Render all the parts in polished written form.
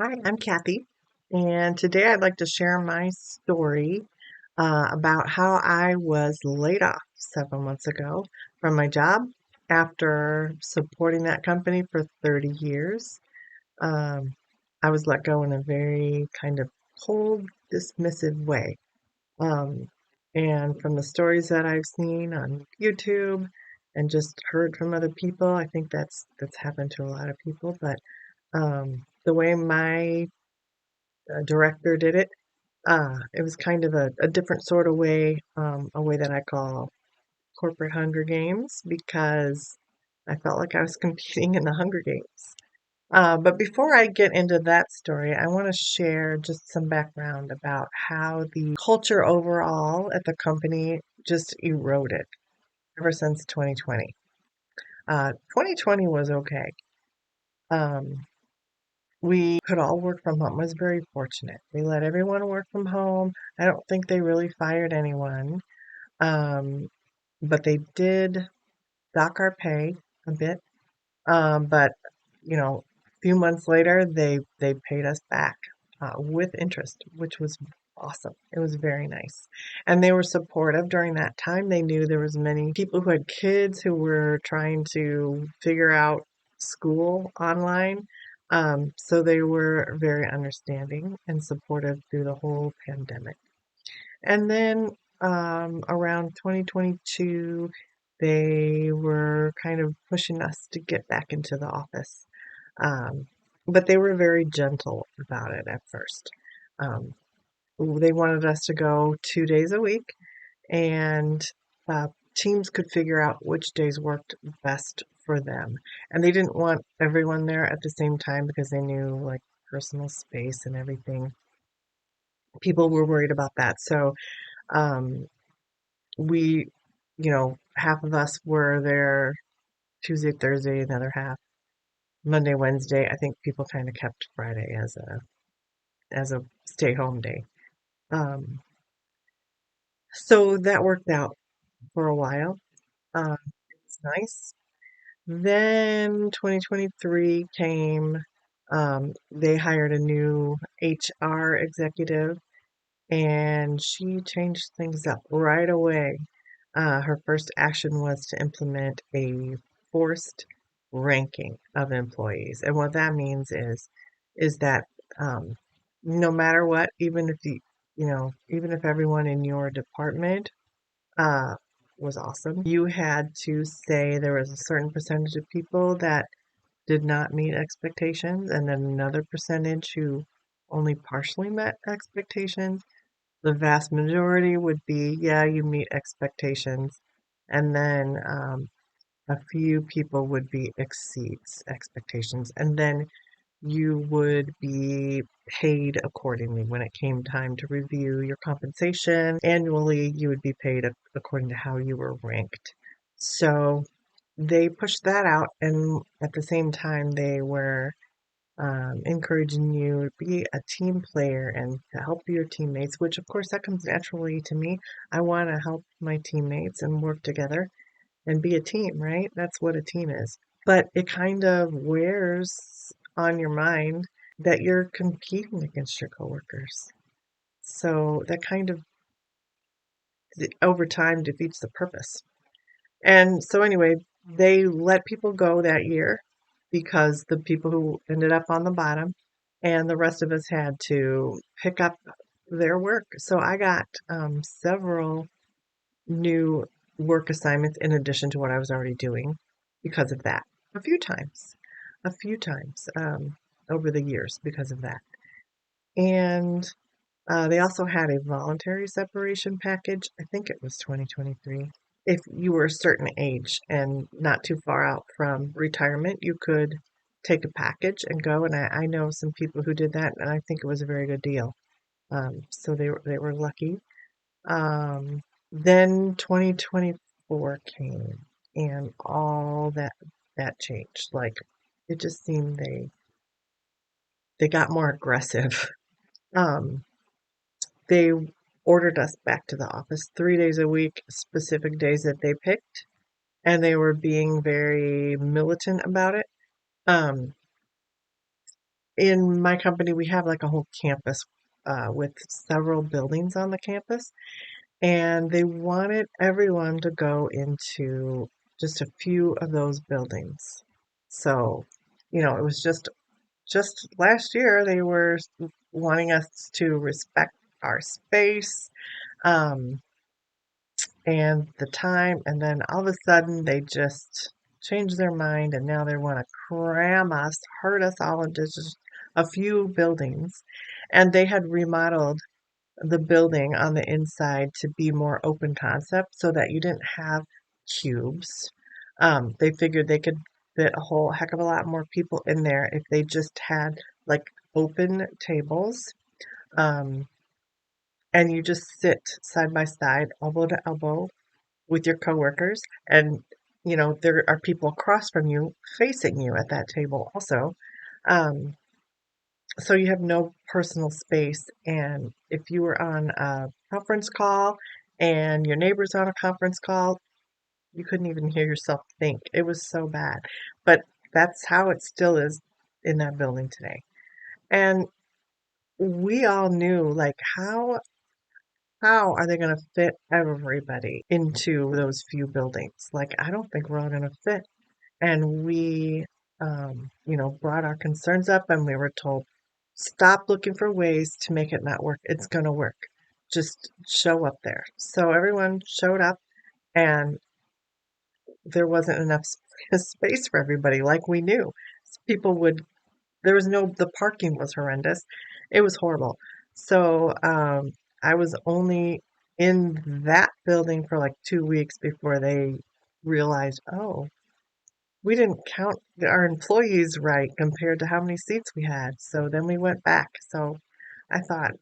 Hi, I'm Kathy, and today I'd like to share my story about how I was laid off several months ago from my job after supporting that company for 30 years. Um, I was let go in a very kind of cold, dismissive way. Um, and from the stories that I've seen on YouTube and just heard from other people, I think that's happened to a lot of people. But the way my director did it. It was kind of a different sort of way, a way that I call corporate Hunger Games because I felt like I was competing in the Hunger Games. But before I get into that story, I want to share just some background about how the culture overall at the company just eroded ever since 2020. 2020 was okay. Um, we could all work from home. I was very fortunate. They let everyone work from home. I don't think they really fired anyone. Um, but they did dock our pay a bit. But a few months later, they paid us back with interest, which was awesome. It was very nice, and they were supportive during that time. They knew there was many people who had kids who were trying to figure out school online. So they were very understanding and supportive through the whole pandemic. And then around 2022, they were kind of pushing us to get back into the office. Um, but they were very gentle about it at first. Um, they wanted us to go 2 days a week, and uh, teams could figure out which days worked best for them. And they didn't want everyone there at the same time because they knew like personal space and everything. People were worried about that. So um, we, half of us were there Tuesday, Thursday, another half Monday, Wednesday. I think people kind of kept Friday as a stay home day. Um, so that worked out for a while. It's nice. Then 2023 came. They hired a new HR executive, and she changed things up right away. Her first action was to implement a forced ranking of employees, and what that means is that um, no matter what, even if everyone in your department uh, was awesome, you had to say there was a certain percentage of people that did not meet expectations, and then another percentage who only partially met expectations. The vast majority would be, yeah, you meet expectations. And then a few people would be exceeds expectations. And then you would be paid accordingly when it came time to review your compensation. Annually, you would be paid according to how you were ranked. So they pushed that out, and at the same time, they were encouraging you to be a team player and to help your teammates, which of course that comes naturally to me. I want to help my teammates and work together and be a team, right? That's what a team is. But it kind of wears on your mind that you're competing against your coworkers. So that kind of over time defeats the purpose. And so anyway, they let people go that year because the people who ended up on the bottom and the rest of us had to pick up their work. So I got several new work assignments in addition to what I was already doing because of that. A few times, a few times over the years because of that. And they also had a voluntary separation package. I think it was 2023. If you were a certain age and not too far out from retirement, you could take a package and go. And I know some people who did that, and I think it was a very good deal. So they were lucky. Then 2024 came, and all that changed. Like it just seemed they got more aggressive. Um, they ordered us back to the office 3 days a week, specific days that they picked, and they were being very militant about it. Um, in my company, we have like a whole campus with several buildings on the campus, and they wanted everyone to go into just a few of those buildings. So, it was just last year they were wanting us to respect our space, um, and the time, and then all of a sudden they just changed their mind, and now they want to cram us, herd us all into just a few buildings. And they had remodeled the building on the inside to be more open concept so that you didn't have cubes. They figured they could fit a whole heck of a lot more people in there if they just had like open tables. Um, and you just sit side by side, elbow to elbow with your coworkers. And, there are people across from you facing you at that table also. Um, so you have no personal space. And if you were on a conference call and your neighbor's on a conference call, you couldn't even hear yourself think. It was so bad. But that's how it still is in that building today. And we all knew, like, how are they going to fit everybody into those few buildings? Like, I don't think we're all going to fit. And we, brought our concerns up, and we were told, stop looking for ways to make it not work. It's going to work. Just show up there. So everyone showed up, and there wasn't enough space for everybody, like we knew. People would, there was no, the parking was horrendous. It was horrible. So I was only in that building for like 2 weeks before they realized, oh, we didn't count our employees right compared to how many seats we had. So then we went back. So I thought,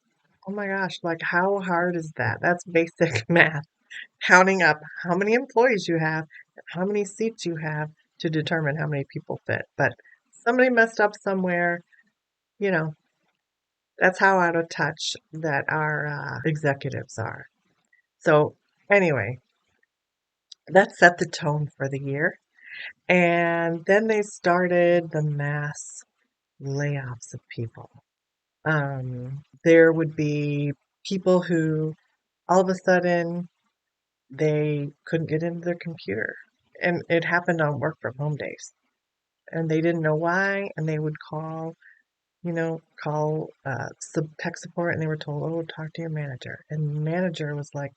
oh my gosh, like how hard is that? That's basic math. Counting up how many employees you have, how many seats you have to determine how many people fit. But somebody messed up somewhere, you know, that's how out of touch that our executives are. So anyway, that set the tone for the year. And then they started the mass layoffs of people. There would be people who all of a sudden they couldn't get into their computer. And it happened on work from home days. And they didn't know why. And they would call tech support, and they were told, oh, talk to your manager. And the manager was like,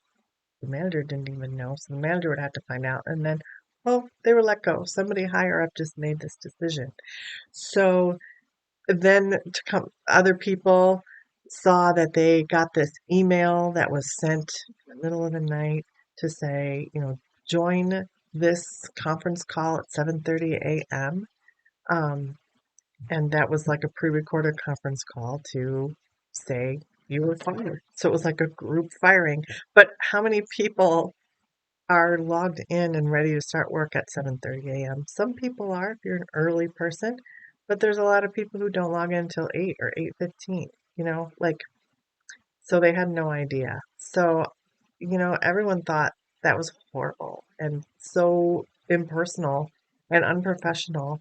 the manager didn't even know. So the manager would have to find out. And then, oh, they were let go. Somebody higher up just made this decision. So then other people saw that they got this email that was sent in the middle of the night to say, join this conference call at 7:30 a.m. Um, and that was like a pre-recorded conference call to say you were fired. So it was like a group firing. But how many people are logged in and ready to start work at 7:30 a.m.? Some people are if you're an early person, but there's a lot of people who don't log in until 8 or 8:15, so they had no idea. So, everyone thought that was horrible and so impersonal and unprofessional,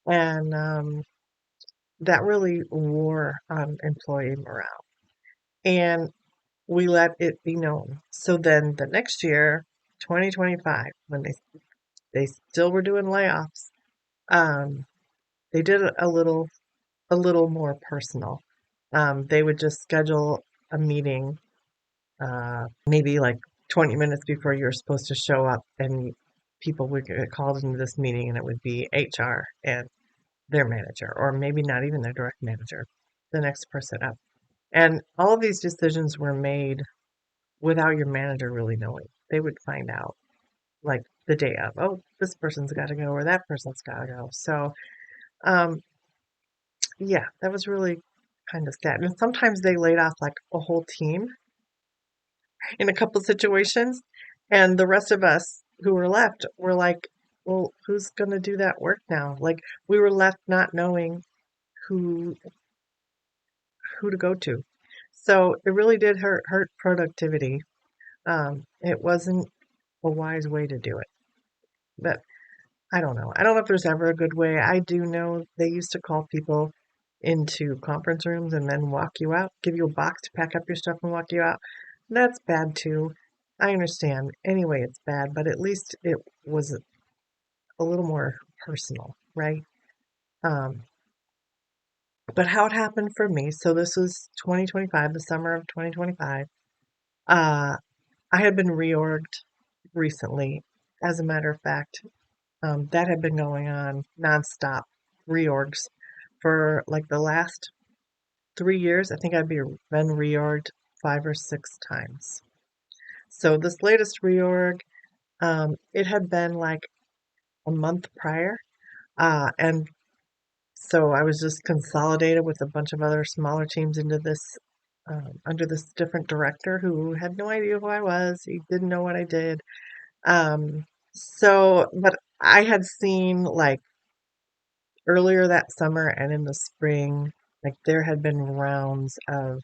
and that really wore on employee morale. And we let it be known. So then the next year, 2025, when they still were doing layoffs, um, they did it a little more personal. They would just schedule a meeting, maybe like 20 minutes before you were supposed to show up, and people would get called into this meeting, and it would be HR and their manager, or maybe not even their direct manager, the next person up. And all of these decisions were made without your manager really knowing. They would find out like the day of, oh, this person's got to go or that person's got to go. So, um, yeah, that was really kind of sad. And sometimes they laid off like a whole team in a couple situations, and the rest of us who were left were like, well, who's going to do that work now? Like we were left not knowing who who to go to. So it really did hurt productivity. It wasn't a wise way to do it. But I don't know. I don't know if there's ever a good way. I do know they used to call people into conference rooms and then walk you out, give you a box to pack up your stuff and walk you out. That's bad too. I understand. Anyway, it's bad, but at least it was a little more personal, right? Um, but how it happened for me, so this was 2025, the summer of 2025. Uh, I had been reorged recently. As a matter of fact, that had been going on nonstop, reorgs, for like the last 3 years. I think been reorged 5 or 6 times. So this latest reorg, it had been like a month prior, and so I was just consolidated with a bunch of other smaller teams into this, under this different director who had no idea who I was. He didn't know what I did. But I had seen like earlier that summer and in the spring, like there had been rounds of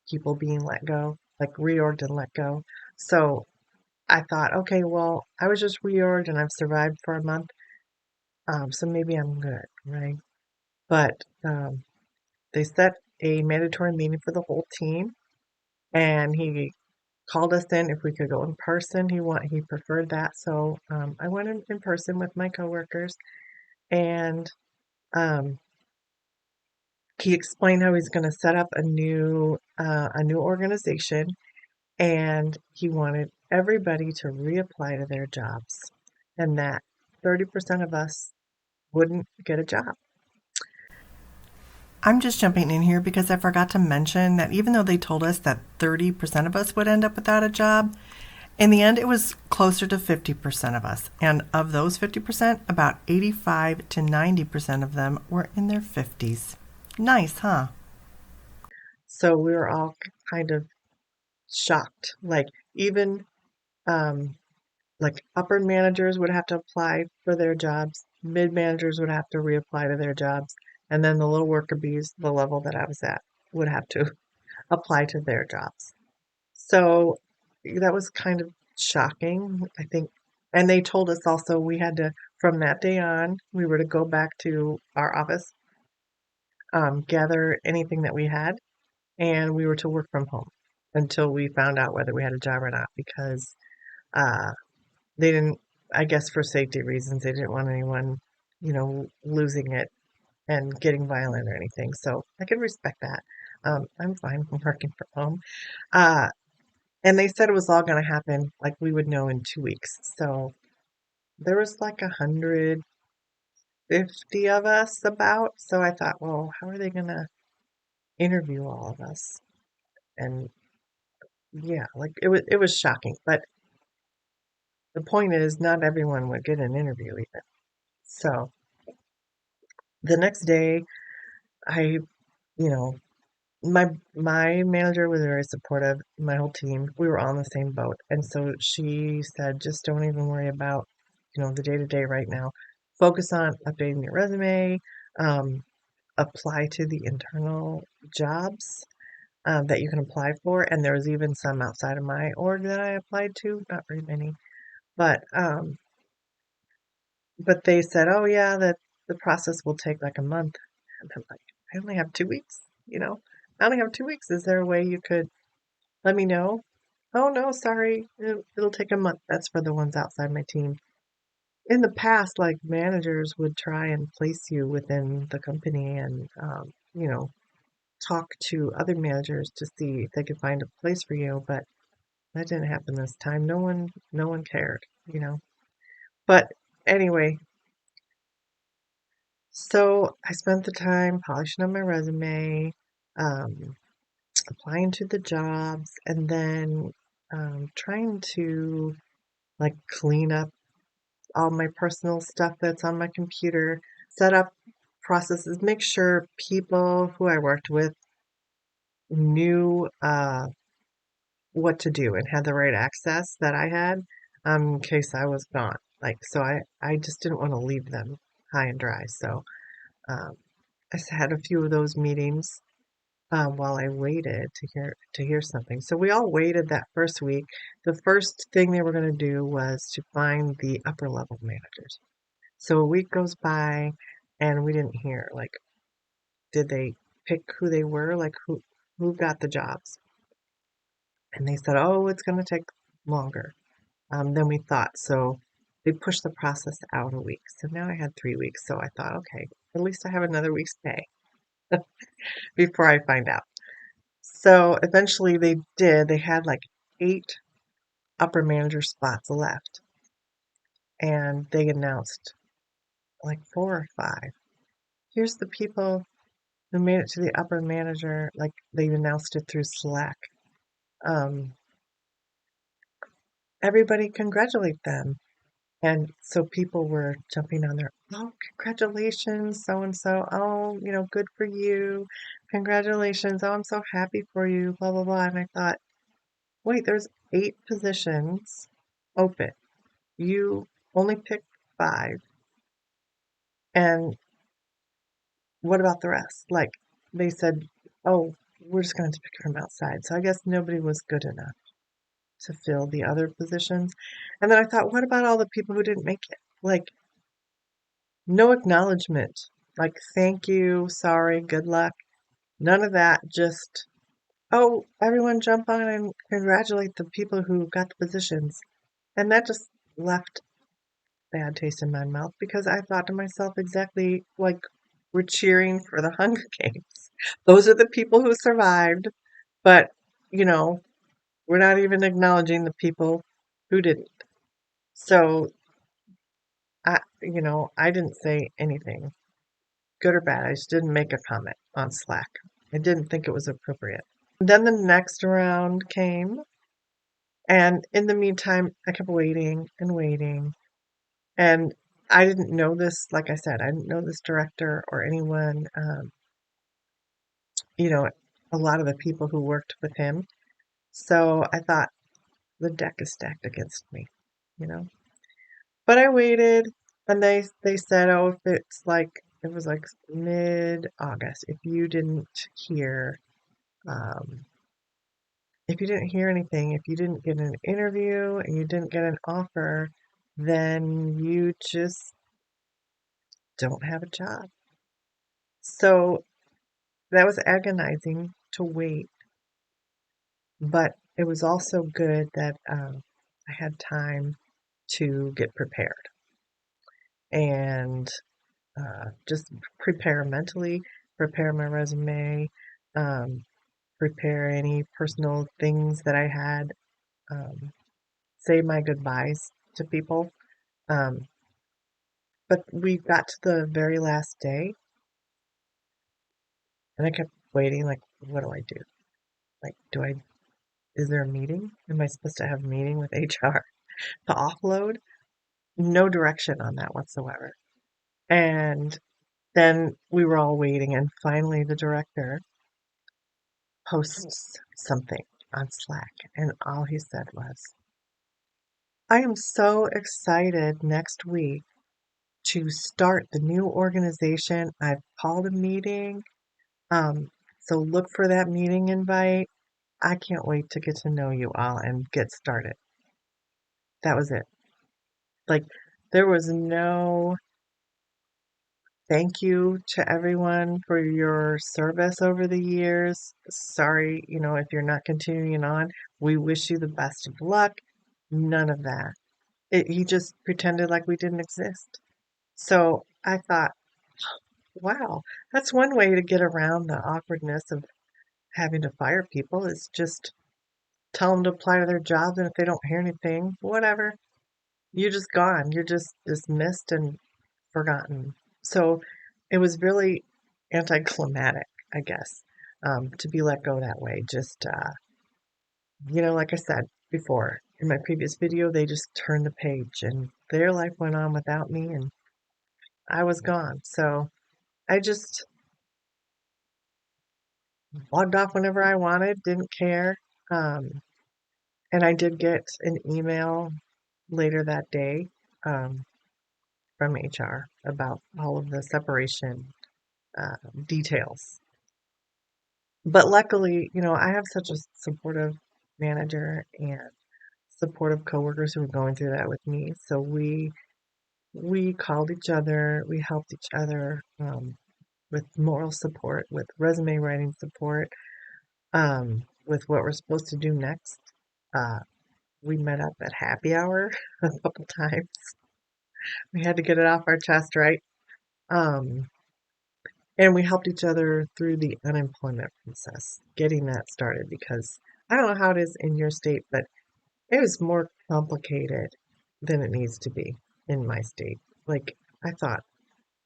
people being let go, like reorged and let go. So I thought, okay, well, I was just reorged and I've survived for a month, so maybe I'm good, right? But they set a mandatory meeting for the whole team, and he called us in if we could go in person. He preferred that, so I went in person with my coworkers, and um, he explained how he's going to set up a new organization, and he wanted everybody to reapply to their jobs, and that 30% of us wouldn't get a job. I'm just jumping in here because I forgot to mention that even though they told us that 30% of us would end up without a job, in the end it was closer to 50% of us. And of those 50%, about 85 to 90% of them were in their 50s. Nice, huh? So we were all kind of shocked. Like, even um, like upper managers would have to apply for their jobs, mid managers would have to reapply to their jobs, and then the little worker bees, the level that I was at, would have to apply to their jobs. So that was kind of shocking, I think. And they told us also we had to, from that day on, we were to go back to our office, gather anything that we had, and we were to work from home until we found out whether we had a job or not, because uh, they didn't, I guess for safety reasons, they didn't want anyone, losing it and getting violent or anything. So I can respect that. I'm fine working from home. Uh, and they said it was all going to happen, like we would know in 2 weeks. So there was like 150 of us about. So I thought, well, how are they going to interview all of us? And yeah, like it was shocking. But the point is, not everyone would get an interview even. So the next day, I, you know, my manager was very supportive. My whole team, we were all in the same boat, and so she said, just don't even worry about, the day to day right now. Focus on updating your resume. Um, Apply to the internal jobs that you can apply for, and there was even some outside of my org that I applied to. Not very many, but they said, oh yeah, that the process will take like a month. And I'm like, I only have 2 weeks, you know? I only have 2 weeks. Is there a way you could let me know? Oh no, sorry. It'll take a month. That's for the ones outside my team. In the past, like managers would try and place you within the company and, talk to other managers to see if they could find a place for you, but that didn't happen this time. No one cared, you know. But anyway, so I spent the time polishing up my resume, um, applying to the jobs, and then trying to like clean up all my personal stuff that's on my computer, set up processes, make sure people who I worked with knew what to do and had the right access that I had, in case I was gone. Like, so I just didn't want to leave them high and dry. So um, had a few of those meetings while I waited to hear something. So we all waited that first week. The first thing they were going to do was to find the upper level managers. So a week goes by and we didn't hear. Like did they pick who they were? Like who got the jobs? And they said, oh, it's going to take longer than we thought. So they pushed the process out a week. So now I had 3 weeks. So I thought, okay, at least I have another week's pay before I find out. So eventually they did. They had like 8 upper manager spots left. And they announced like 4 or 5. Here's the people who made it to the upper manager. Like they announced it through Slack. Um, Everybody congratulate them. And so people were jumping on there. Oh, congratulations, so and so. Oh, good for you. Congratulations. Oh, I'm so happy for you. Blah, blah, blah. And I thought, wait, there's 8 positions open. You only picked 5. And what about the rest? Like they said, oh, we're just going to pick from outside. So I guess nobody was good enough to fill the other positions. And then I thought, what about all the people who didn't make it? Like, no acknowledgement. Like, thank you, sorry, good luck. None of that. Just, oh, everyone jump on and congratulate the people who got the positions. And that just left bad taste in my mouth because I thought to myself exactly like we're cheering for the Hunger Games. Those are the people who survived, but you know, we're not even acknowledging the people who didn't. So I didn't say anything, good or bad. I just didn't make a comment on Slack. I didn't think it was appropriate. Then the next round came, and in the meantime, I kept waiting and waiting. And I didn't know this, like I said, I didn't know this director or anyone, you know, a lot of the people who worked with him. So I thought the deck is stacked against me, you know. But I waited, and they said, oh, if it's like it was like mid-August, um, if you didn't hear anything, if you didn't get an interview and you didn't get an offer, then you just don't have a job. So that was agonizing to wait, but it was also good that I had time to get prepared and just prepare mentally, prepare my resume, um, prepare any personal things that I had, um, say my goodbyes to people. Um, but we got to the very last day, and I kept waiting, like, what do I do? Like, is there a meeting? Am I supposed to have a meeting with HR to offload? No direction on that whatsoever. And then we were all waiting, and finally the director posts something on Slack, and all he said was, I am so excited next week to start the new organization. I've called a meeting. So look for that meeting invite. I can't wait to get to know you all and get started. That was it. Like, there was no thank you to everyone for your service over the years. Sorry, if you're not continuing on. We wish you the best of luck. None of that. He just pretended like we didn't exist. So I thought, wow, that's one way to get around the awkwardness of having to fire people is just tell them to apply to their jobs, and if they don't hear anything, whatever, you're just gone. You're just dismissed and forgotten. So it was really anticlimactic, I guess, to be let go that way. Just, like I said before in my previous video, they just turned the page and their life went on without me and I was gone. So I just logged off whenever I wanted, didn't care. Um, and I did get an email later that day um, from HR about all of the separation details. But luckily, I have such a supportive manager and supportive coworkers who are going through that with me. So we called each other, we helped each other. with moral support, with resume writing support, with what we're supposed to do next. Uh, we met up at happy hour a couple times. We had to get it off our chest, right? Um, and we helped each other through the unemployment process, getting that started because I don't know how it is in your state, but it was more complicated than it needs to be in my state. Like, I thought,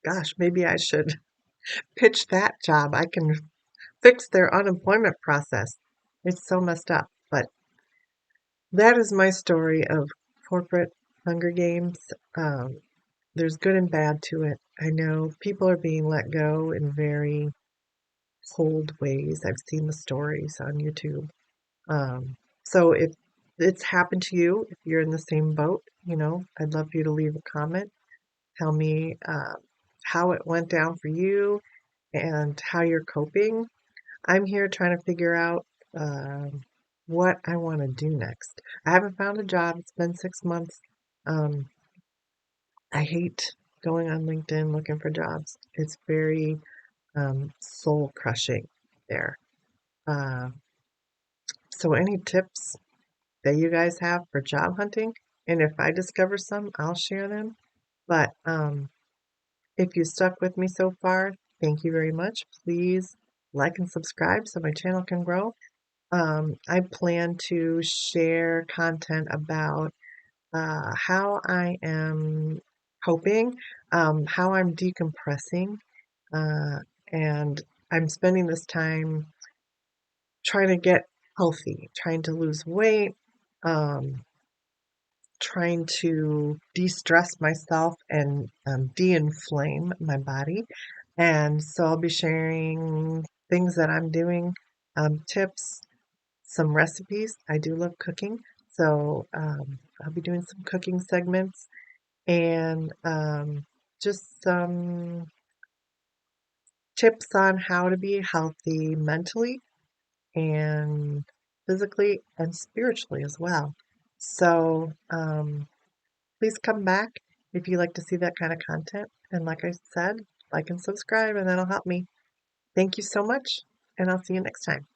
gosh, maybe I should pitch that job. I can fix their unemployment process. It's so messed up. But that is my story of corporate Hunger Games. Um, there's good and bad to it. I know people are being let go in very cold ways. I've seen the stories on YouTube. So if it's happened to you, if you're in the same boat, I'd love for you to leave a comment. Tell me how it went down for you and how you're coping. I'm here trying to figure out what I want to do next. I haven't found a job. It's been 6 months. Um, I hate going on LinkedIn looking for jobs. It's very soul crushing there. Uh, so, any tips that you guys have for job hunting? And if I discover some, I'll share them. But if you stuck with me so far, thank you very much. Please like and subscribe so my channel can grow. I plan to share content about how I am coping, how I'm decompressing, uh, and I'm spending this time trying to get healthy, trying to lose weight, um, trying to de-stress myself and de-inflame my body. And so I'll be sharing things that I'm doing, tips, some recipes. I do love cooking, so I'll be doing some cooking segments and just some tips on how to be healthy mentally and physically and spiritually as well. So please come back if you like to see that kind of content. And like I said, like and subscribe, and that'll help me. Thank you so much, and I'll see you next time.